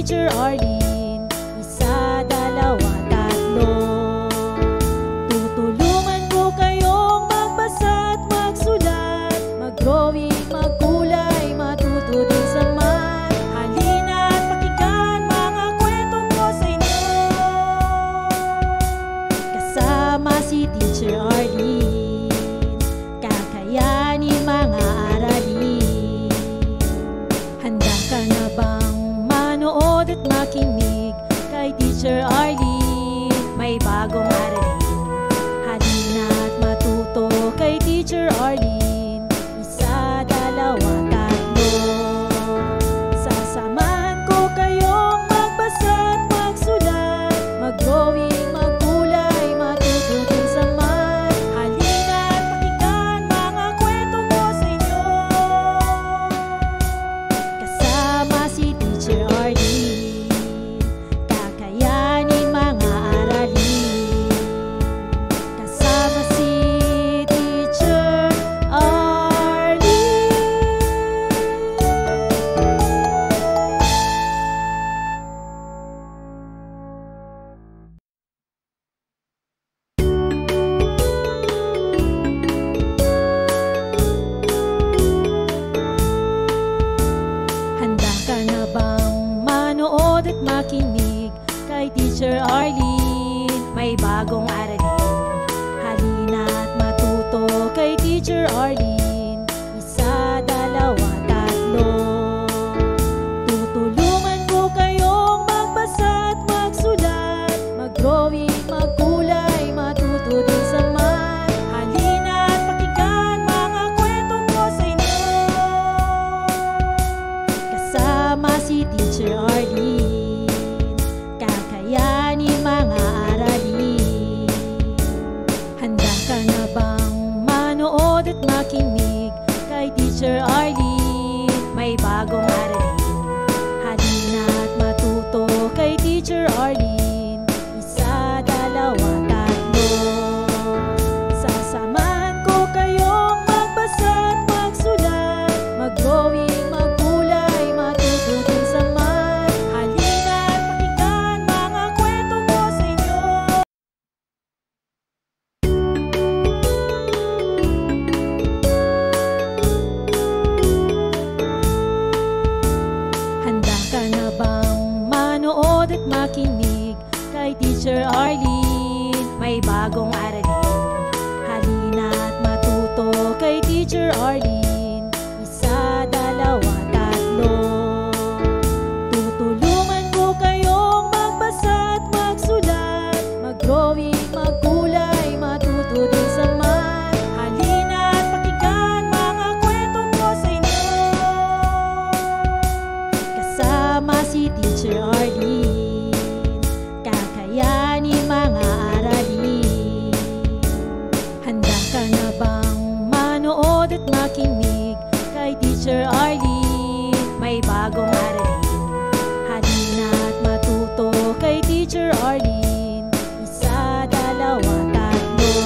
Teacher Arlene. Isa, dalawa, tatlo. Tutulungan ko kayong magbasa at magsulat, mag-drawing, magkulay, matuto din sa math. Halina at pakinggan mga kwento ko sa inyo. Kasama si Teacher Arlene, kakayanin mga aralin. Handa ka na bang manood at makinig kay Teacher Arlene? May bagong aralin. Halina at matuto kay Teacher Arlene. Isa, dalawa, tatlo. Sasamahan ko kayong magbasa at magsulat, mag-drawing, magkulay, matuto din sa math. Halina at pakinggan mga kwento ko sa inyo. Kasama si Teacher Arlene, kakayanin mga aralin. Kasama si Teacher Arlene. Handa ka na bang manood at makinig kay Teacher Arlene? May bagong aralin. Halina at matuto kay Teacher Arlene. Isa, dalawa, tatlo. Tutulungan ko kayong magbasa at magsulat, mag-drawing, magkulay, matuto din sa math. Halina at pakinggan mga kwento ko sa inyo. Kasama si Teacher Arlene, kakayanin mga aralin. Handa ka na bang manood at makinig kay Teacher Arlene? May bagong aralin. Halina at matuto kay Teacher Arlene. Isa, dalawa, tatlo. Sasamahan ko kayong magbasa at magsulat, mag-drawing, magkulay, matuto din sa math. Halina at pakinggan mga kwento ko sa inyo. Handa ka na bang manood at makinig kay Teacher Arlene? May bagong aralin. Halina at matuto kay Teacher Arlene. Isa, dalawa, tatlo. Tutulungan ko kayong magbasa at magsulat, mag-drawing, magkulay, matuto din sa math. Halina at pakinggan mga kwento ko sa inyo. Kasama si Teacher Arlene, kakayanin mga aralin. Handa ka na bang manood at makinig kay Teacher Arlene? May bagong aralin. Halina at matuto kay Teacher Arlene. Isa, dalawa, tatlo.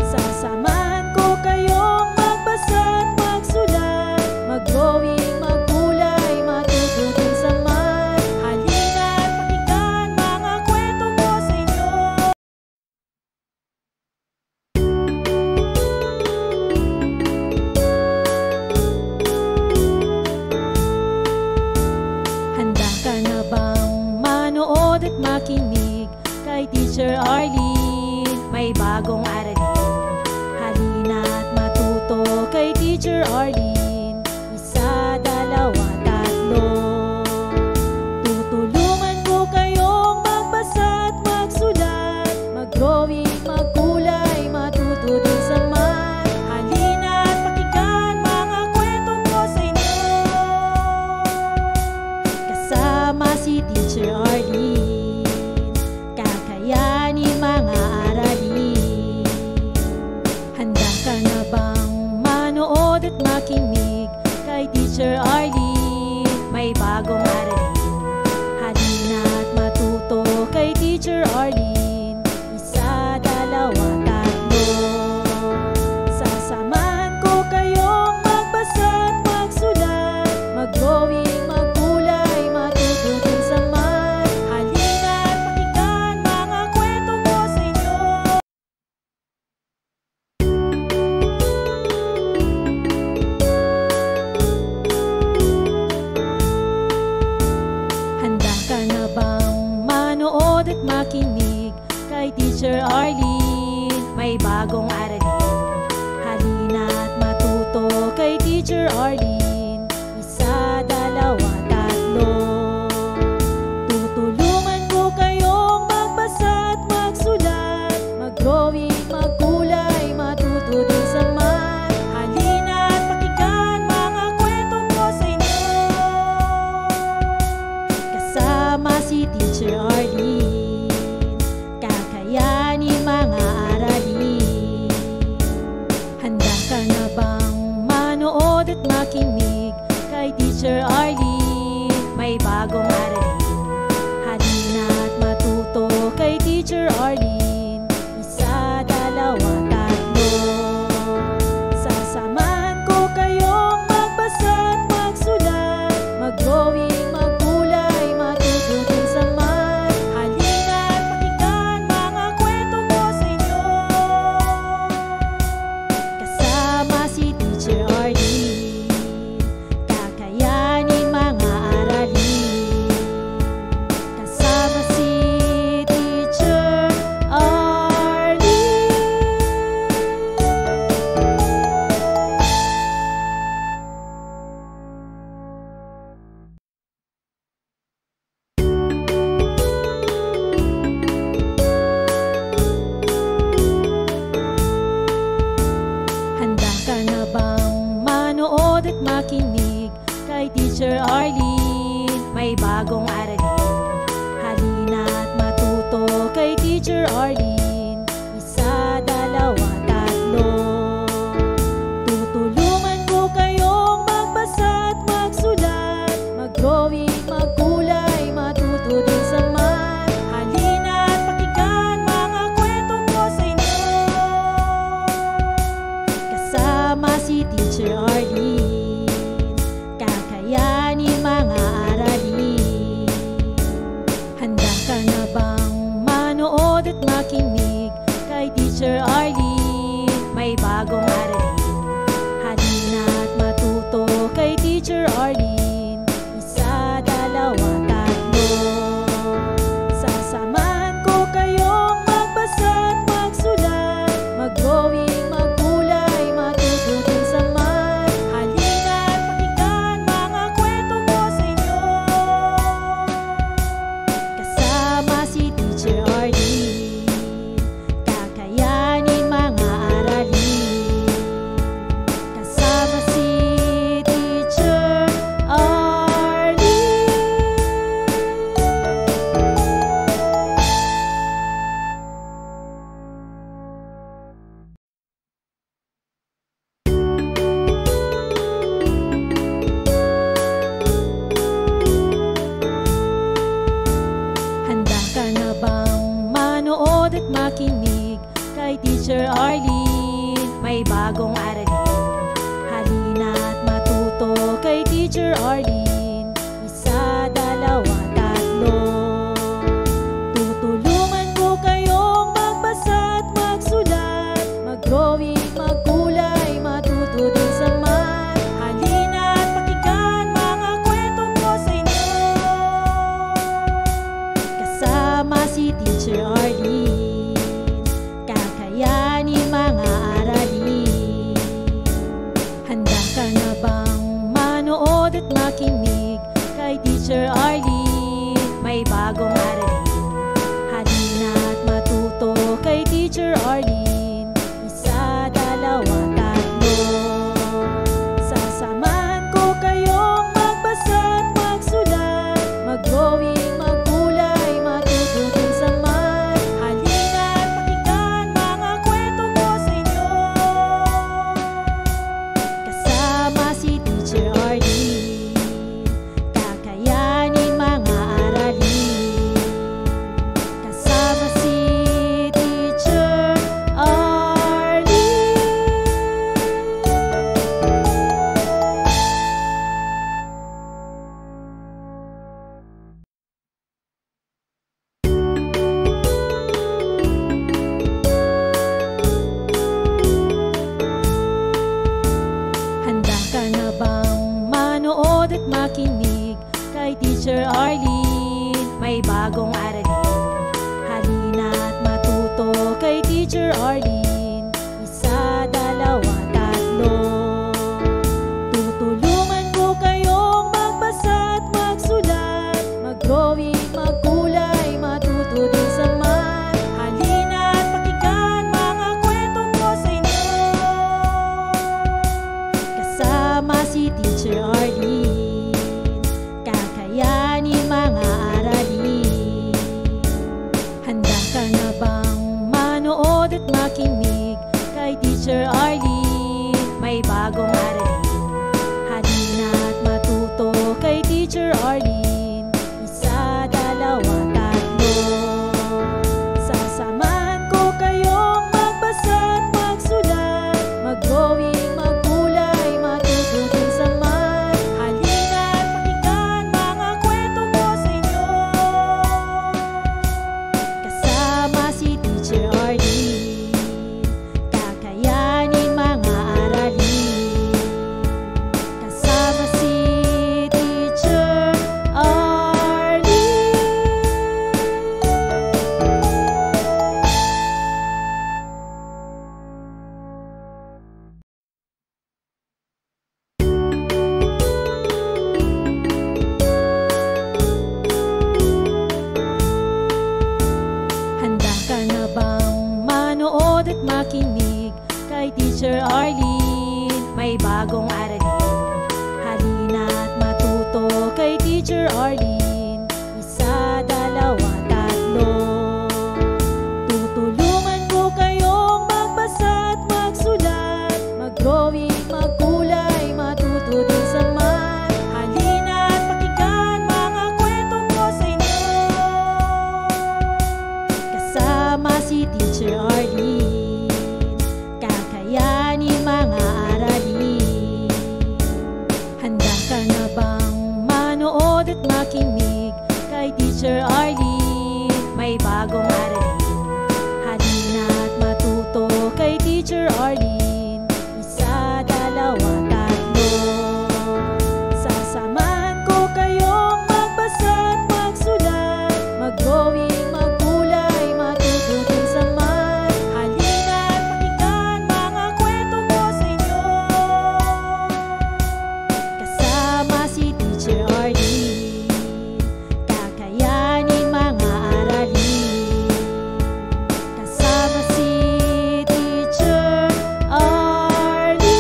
Sasamahan ko kayong magbasa at magsulat, mag-drawing, magkulay, matuto din sa math. Halina at pakinggan mga kwento ko sa inyo. Handa ka na bang manood at makinig kay Teacher Arlene? May bagong aralin. Halina at matuto kay Teacher Arlene. Isa, dalawa, tatlo. Tutulungan ko kayong magbasa at magsulat, mag-drawing, magkulay, matuto din sa math. Halina at pakinggan mga kwento ko sa inyo. Kasama si Teacher Arlene, kakayanin mga aralin. Handa ka na bang manood at makinig kay Teacher Arlene? May bagong aralin. Halina at matuto kay Teacher Arlene. Isa, dalawa, tatlo. Sasamahan ko kayong magbasa at magsulat, mag-drawing, magkulay, matuto Teacher Arlene. Isa, dalawa, tatlo. Tutulungan ko kayong magbasa at magsulat, mag-drawing, magkulay, matuto din sa math. Halina at pakinggan mga kwento ko sa inyo. Kasama si Teacher Arlene, kakayanin mga aralin. Handa ka na bang manood at makinig kay Teacher Arlene? May bagong aralin. Halina at matuto kay Teacher Arlene. Isa, dalawa, tatlo. Sasamahan ko kayong magbasa at magsulat, mag-drawing, magkulay, matuto din sa math. Halina at pakinggan mga kwento ko sa inyo. Kasama si Teacher Arlene, kakayanin mga aralin. Kasama si Teacher Arlene. Handa ka na bang manood at makinig kay Teacher Arlene? May bagong aralin. Halina at matuto kay Teacher Arlene. Isa, dalawa, tatlo. Tutulungan ko kayong magbasa at magsulat, mag-drawing, magkulay, matuto din sa math. Halina at pakinggan mga kwento ko sa inyo. Kasama si Teacher Arlene, kakayanin mga aralin. Handa ka na bang manood at makinig kay Teacher Arlene? May bagong aralin. Halina at matuto kay Teacher Arlene. Isa, dalawa, tatlo. Sasamahan ko kayong magbasa at magsulat, mag-drawing, magkulay, matuto din sa math. Halina at pakinggan mga kwento ko sa inyo. Kasama si Teacher Arlene, kakayanin mga aralin. Kasama si Teacher Arlene. Handa ka na bang manood at makinig kay Teacher Arlene? May bagong aralin. Halina at matuto kay Teacher Arlene. Isa, dalawa, tatlo. Tutulungan ko kayong magbasa at magsulat, mag-drawing, magkulay, matuto din sa math. Halina at pakinggan mga kwento ko sa inyo. Kasama si Teacher Arlene, kakayanin mga aralin. Handa ka na bang manood at makinig kay Teacher Arlene? May bagong aralin. Halina at matuto kay Teacher Arlene. Isa, dalawa, tatlo. Sasamahan ko kayong magbasa at magsulat, mag-drawing, magkulay, matuto din sa math. Halina at pakinggan mga kwento ko sa inyo. Kasama si Teacher Arlene, kakayanin mga aralin. Kasama si Teacher Arlene. Handa ka na bang manood at makinig kay Teacher Arlene? May bagong aralin. Halina at matuto kay Teacher Arlene. Isa, dalawa, tatlo. Kasama si Teacher Arlene, kakayanin mga aralin. Handa ka na bang manood at makinig kay Teacher Arlene? May bagong aralin, halina at matuto kay Teacher Arlene. Isa, dalawa, tatlo. Sasamahan ko kayong magbasa at magsulat, mag-drawing, magkulay, matututin sa math. Halina at pakinggan mga kwento ko sa inyo. Kasama si Teacher Arlene, kakayanin mga aralin. Kasama si Teacher Arlene. Handa ka na bang manood at makinig kay Teacher Arlene? May bagong aralin, halina at matuto kay Teacher Arlene. Isa, dalawa, tatlo. Tutulungan ko kayong magbasa at magsulat, mag-drawing, magkulay, matuto din sa math. Halina at pakinggan mga kwento ko sa inyo. Kasama si Teacher Arlene, kakayanin mga aralin. Handa ka na bang manood at makinig kay Teacher Arlene? May bagong aralin, halina at matuto kay Teacher Arlene. Isa, dalawa, tatlo. Sasamahan ko kayong magbasa at magsulat, mag-drawing, magkulay, matututin sa math. Halina at pakinggan mga kwento ko sa inyo. Kasama si Teacher Arlene, kakayanin mga aralin. Kasama si Teacher Arlene.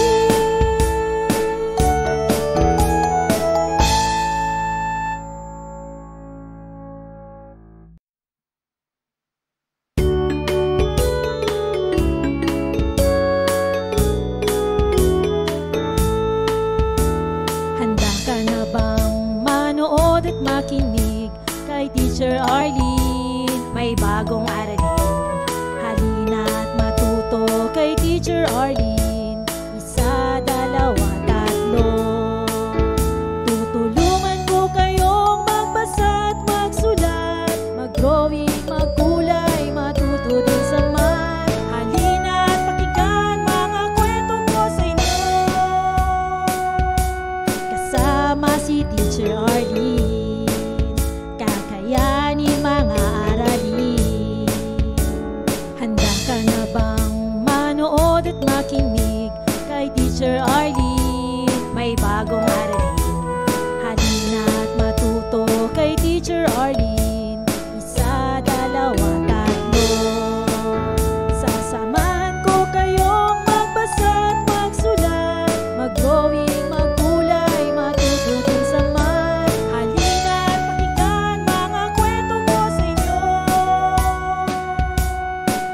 Handa ka na bang manood at makinig kay Teacher Arlene? May bagong aralin, halina at matuto kay Teacher Arlene. Isa, dalawa, tatlo. Tutulungan ko kayong magbasa at magsulat, mag-drawing, magkulay, matuto din sa math. Halina at pakinggan mga kwento ko sa inyo. Kasama si Teacher Arlene, kakayanin mga aralin. Handa ka na bang manood at makinig kay Teacher Arlene? May bagong aralin, halina at matuto kay Teacher Arlene. Isa, dalawa, tatlo. Sasamahan ko kayong magbasa at magsulat, mag-drawing, magkulay, matututin sa math. Halina at pakinggan mga kwento ko sa inyo.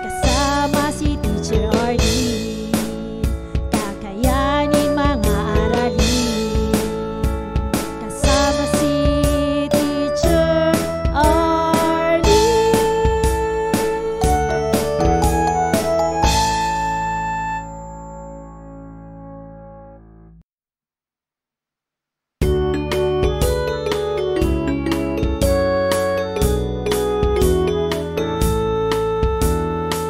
Kasama si Teacher Arlene, kakayanin mga aralin. Kasama si Teacher Arlene.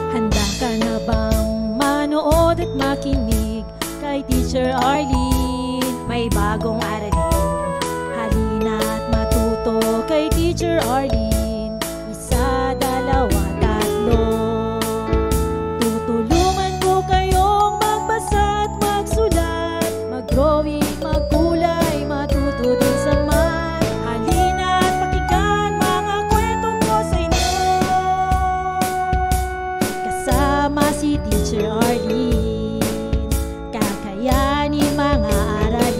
Handa ka na bang manood at makinig kay Teacher Arlene? May bagong aralin, halina at matuto kay Teacher Arlene. Isa, dalawa, tatlo. Tutulungan ko kayong magbasa at magsulat, mag-drawing, magkulay, matuto din sa math. Halina at pakinggan mga kwento ko sa inyo. Kasama si Teacher Arlene, kakayanin mga aralin.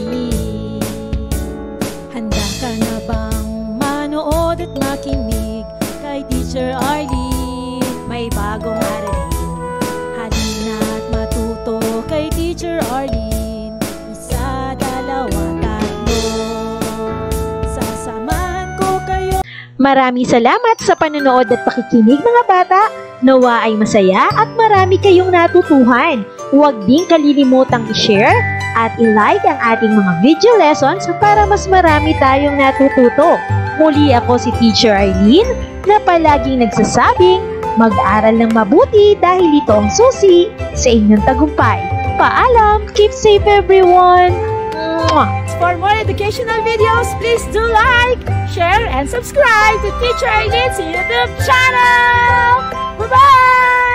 Maraming salamat sa panonood at pakikinig mga bata. Nawa ay masaya at marami kayong natutuhan. Huwag din kalilimutang i-share at i-like ang ating mga video lessons para mas marami tayong natututo. Muli ako si Teacher Arlene na palaging nagsasabing mag-aral ng mabuti dahil ito ang susi sa inyong tagumpay. Paalam! Keep safe everyone! For more educational videos, please do like, share, and subscribe to Teacher Arlene's YouTube channel! Bye-bye!